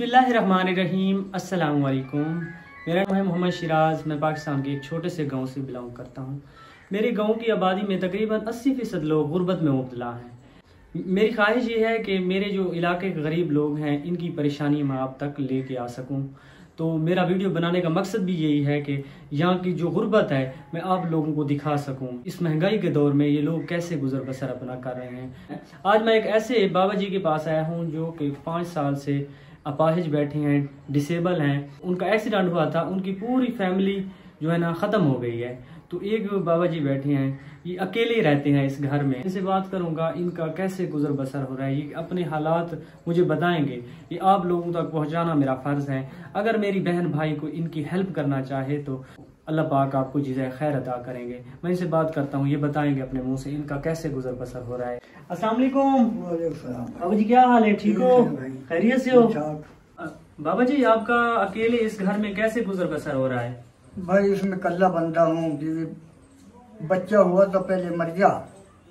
बिस्मिल्लाहिर्रहमानिर्रहीम। अस्सलाम वालेकुम। मेरा नाम है मोहम्मद शिराज। मैं पाकिस्तान के एक छोटे से गांव से बिलोंग करता हूं। मेरे गांव की आबादी में तकरीबन 80% लोग गुर्बत में मुब्तला हैं। मेरी ख्वाहिश ये है कि मेरे जो इलाके के गरीब लोग हैं इनकी परेशानी मैं आप तक लेके आ सकूं। तो मेरा वीडियो बनाने का मकसद भी यही है कि यहाँ की जो गुर्बत है मैं आप लोगों को दिखा सकूं। इस महंगाई के दौर में ये लोग कैसे गुजर बसर अपना कर रहे हैं। आज मैं एक ऐसे बाबा जी के पास आया हूँ जो कि 5 साल से अपाहिज बैठे हैं, डिसेबल हैं। उनका एक्सीडेंट हुआ था, उनकी पूरी फैमिली जो है ना ख़त्म हो गई है। तो एक बाबा जी बैठे हैं, ये अकेले ही रहते हैं इस घर में। इनसे बात करूंगा इनका कैसे गुजर बसर हो रहा है, ये अपने हालात मुझे बताएंगे। ये आप लोगों तक पहुंचाना मेरा फ़र्ज़ है। अगर मेरी बहन भाई को इनकी हेल्प करना चाहे तो अल्लाह पाक आपको जिज़ाए खैर अता करेंगे। मैं इनसे बात करता हूँ, ये बताएंगे अपने मुंह से इनका कैसे गुजर बसर हो रहा है। अस्सलाम वालेकुम बाबा जी, क्या हाल है? ठीक हो? खैरियत से हो? बाबा जी, आपका अकेले इस घर में कैसे गुजर बसर हो रहा है? भाई इसमें कल्ला बंदा हूँ। बीवी बच्चा हुआ तो पहले मर गया,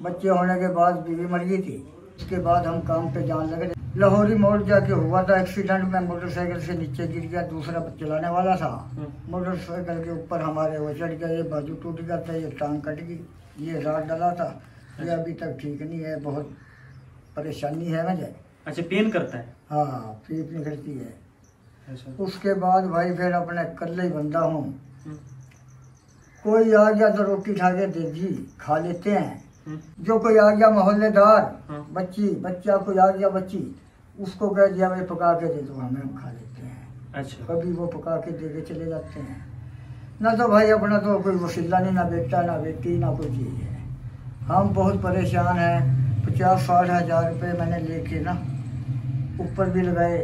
बच्चे होने के बाद बीवी मर गई थी। उसके बाद हम काम पे जाने लगे। लाहौरी मोड़ जाके हुआ था एक्सीडेंट में, मोटरसाइकिल से नीचे गिर गया। दूसरा चलाने वाला था, मोटरसाइकिल के ऊपर हमारे वो चढ़ गया। ये बाजू टूट गया था, ये टांग कट गई, ये राड डाला था। ये अभी तक ठीक नहीं है, बहुत परेशानी है मुझे। अच्छा, पेन करता है? हाँ, पीप निकलती है। अच्छा। उसके बाद भाई फिर अपने कल्ले ही बंदा हूँ। कोई आ गया तो रोटी खा के दे दी, खा लेते हैं। जो कोई आ गया मोहल्लेदार, बच्चा कोई आ गया बच्ची, उसको कह दिया भाई पका के दे दो हमें, हम खा लेते हैं। अच्छा। कभी वो पका के दे के चले जाते हैं। ना तो भाई अपना तो कोई वसीला नहीं, ना बेटा ना बेटी ना कोई चीज़ है। हम बहुत परेशान हैं। 50-60 हज़ार रुपये मैंने लेके ना ऊपर भी लगाए,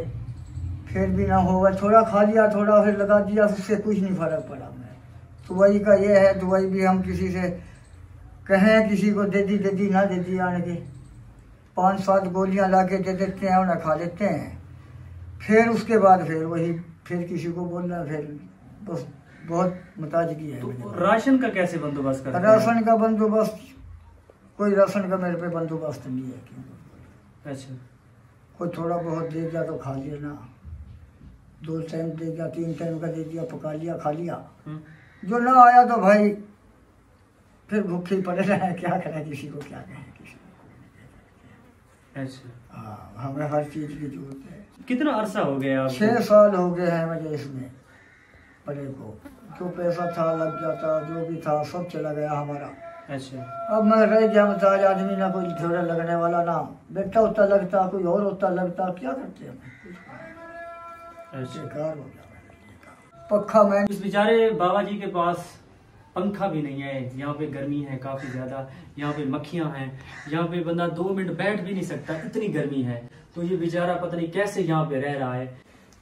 फिर भी ना होगा। थोड़ा खा लिया, थोड़ा फिर लगा दिया, उससे कुछ नहीं फर्क पड़ा। मैं दवाई का ये है, दवाई भी हम किसी से कहें किसी को दे दी ना दे दी, आने के 5-7 गोलियां ला के दे देते हैं, उन्हें खा लेते हैं। फिर उसके बाद फिर वही फिर किसी को बोलना, फिर बस बहुत मुताजगी है। तो राशन का कैसे बंदोबस्त करते हैं? राशन का बंदोबस्त कोई राशन का मेरे पे बंदोबस्त नहीं है। क्यों? अच्छा। कोई थोड़ा बहुत दे दिया तो खा लेना, 2 टाइम दे दिया, 3 टाइम का दे दिया, पका लिया, खा लिया। जो ना आया तो भाई फिर भूखे ही पड़े रहे। क्या करें, किसी को क्या कहें, किसी को। अच्छा। हाँ, हमें हर चीज की जरूरत है। कितना अरसा हो गया? 6 साल हो गए हैं मुझे इसमें पड़े को। जो पैसा था लग जाता, जो भी था सब चला गया हमारा। अच्छा। अब मैं रह गया मुताज आदमी, ना कोई थोड़ा लगने वाला, ना बेटा होता लगता, कोई और होता लगता। क्या करते हैं, बेकार हो गया। पक्का मैं इस बेचारे बाबा जी के पास पंखा भी नहीं है। यहाँ पे गर्मी है काफी ज्यादा, यहाँ पे मक्खियां हैं, यहाँ पे बंदा 2 मिनट बैठ भी नहीं सकता, इतनी गर्मी है। तो ये बेचारा पता नहीं कैसे यहाँ पे रह रहा है।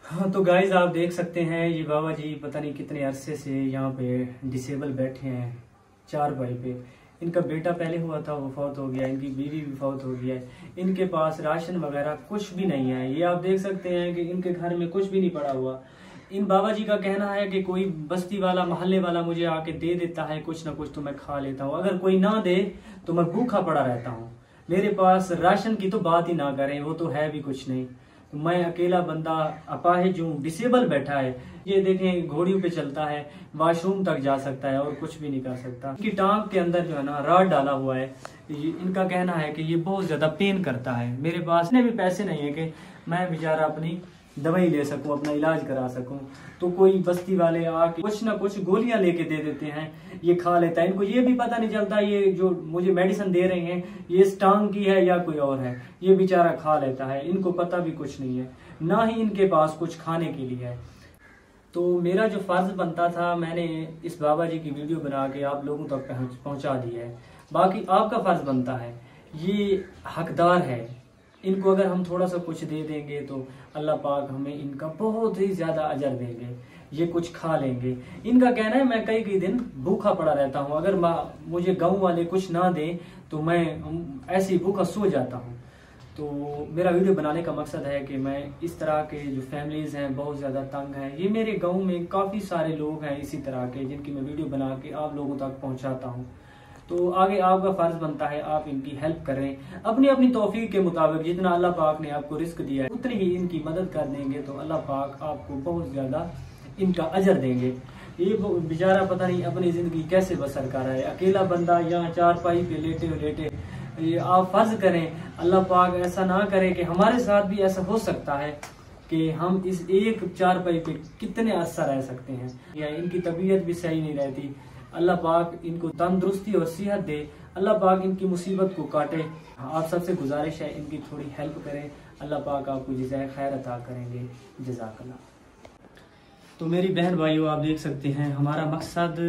हाँ, तो गाइज आप देख सकते हैं ये बाबा जी पता नहीं कितने अरसे से यहाँ पे डिसेबल बैठे हैं, 4 भाई पे। इनका बेटा पहले हुआ था, वो फौत हो गया, इनकी बीवी भी फौत हो गया है। इनके पास राशन वगैरह कुछ भी नहीं है। ये आप देख सकते हैं कि इनके घर में कुछ भी नहीं पड़ा हुआ। इन बाबा जी का कहना है कि कोई बस्ती वाला, मोहल्ले वाला मुझे आके दे देता है कुछ ना कुछ तो मैं खा लेता हूँ, अगर कोई ना दे तो मैं भूखा पड़ा रहता हूँ। मेरे पास राशन की तो बात ही ना करें, वो तो है भी कुछ नहीं। तो मैं अकेला बंदा अपाहिज हूँ, डिसेबल बैठा है। ये देखें घोड़ियों पे चलता है, वॉशरूम तक जा सकता है और कुछ भी नहीं कर सकता। इनकी टांग के अंदर जो है ना राड डाला हुआ है। इनका कहना है कि ये बहुत ज्यादा पेन करता है। मेरे पास इतने भी पैसे नहीं है कि मैं बेचारा अपनी दवाई ले सकूं, अपना इलाज करा सकूं। तो कोई बस्ती वाले आके कुछ ना कुछ गोलियां लेके दे देते हैं, ये खा लेता है। इनको ये भी पता नहीं चलता ये जो मुझे मेडिसिन दे रहे हैं ये इस टांग की है या कोई और है। ये बेचारा खा लेता है, इनको पता भी कुछ नहीं है, ना ही इनके पास कुछ खाने के लिए है। तो मेरा जो फर्ज बनता था, मैंने इस बाबा जी की वीडियो बना के आप लोगों तक पहुंचा दी है। बाकी आपका फर्ज बनता है, ये हकदार है। इनको अगर हम थोड़ा सा कुछ दे देंगे तो अल्लाह पाक हमें इनका बहुत ही ज्यादा अजर देंगे। ये कुछ खा लेंगे। इनका कहना है मैं कई दिन भूखा पड़ा रहता हूँ, अगर मुझे गांव वाले कुछ ना दें तो मैं ऐसे ही भूखा सो जाता हूँ। तो मेरा वीडियो बनाने का मकसद है कि मैं इस तरह के जो फैमिलीज हैं बहुत ज्यादा तंग हैं। ये मेरे गाँव में काफी सारे लोग हैं इसी तरह के, जिनकी मैं वीडियो बना के आप लोगों तक पहुँचाता हूँ। तो आगे आपका फर्ज बनता है आप इनकी हेल्प करें अपनी अपनी तौफीक के मुताबिक। जितना अल्लाह पाक ने आपको रिस्क दिया है उतनी ही इनकी मदद कर देंगे तो अल्लाह पाक आपको बहुत ज्यादा इनका अजर देंगे। ये बेचारा पता नहीं अपनी जिंदगी कैसे बसर कर रहा है, अकेला बंदा यहाँ चारपाई पे लेटे ये आप फर्ज करें अल्लाह पाक ऐसा ना करे कि हमारे साथ भी ऐसा हो सकता है कि हम इस एक चारपाई पे कितने अरसा रह सकते हैं, या इनकी तबीयत भी सही नहीं रहती। अल्लाह पाक इनको तंदुरुस्ती और सेहत दे, अल्लाह पाक इनकी मुसीबत को काटे। आप सबसे गुजारिश है इनकी थोड़ी हेल्प करें, अल्लाह पाक आपको जज़ाए खैर अता करेंगे। जज़ाकल्लाह। तो मेरी बहन भाइयों आप देख सकते हैं हमारा मकसद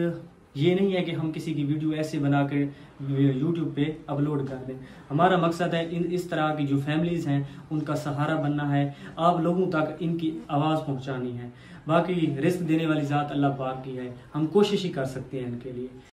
ये नहीं है कि हम किसी की वीडियो ऐसे बना के यूट्यूब पे अपलोड कर दें। हमारा मकसद है इस तरह की जो फैमिलीज़ हैं उनका सहारा बनना है, आप लोगों तक इनकी आवाज़ पहुंचानी है। बाकी रिस्क देने वाली ज़ात अल्लाह पाक की है, हम कोशिश ही कर सकते हैं इनके लिए।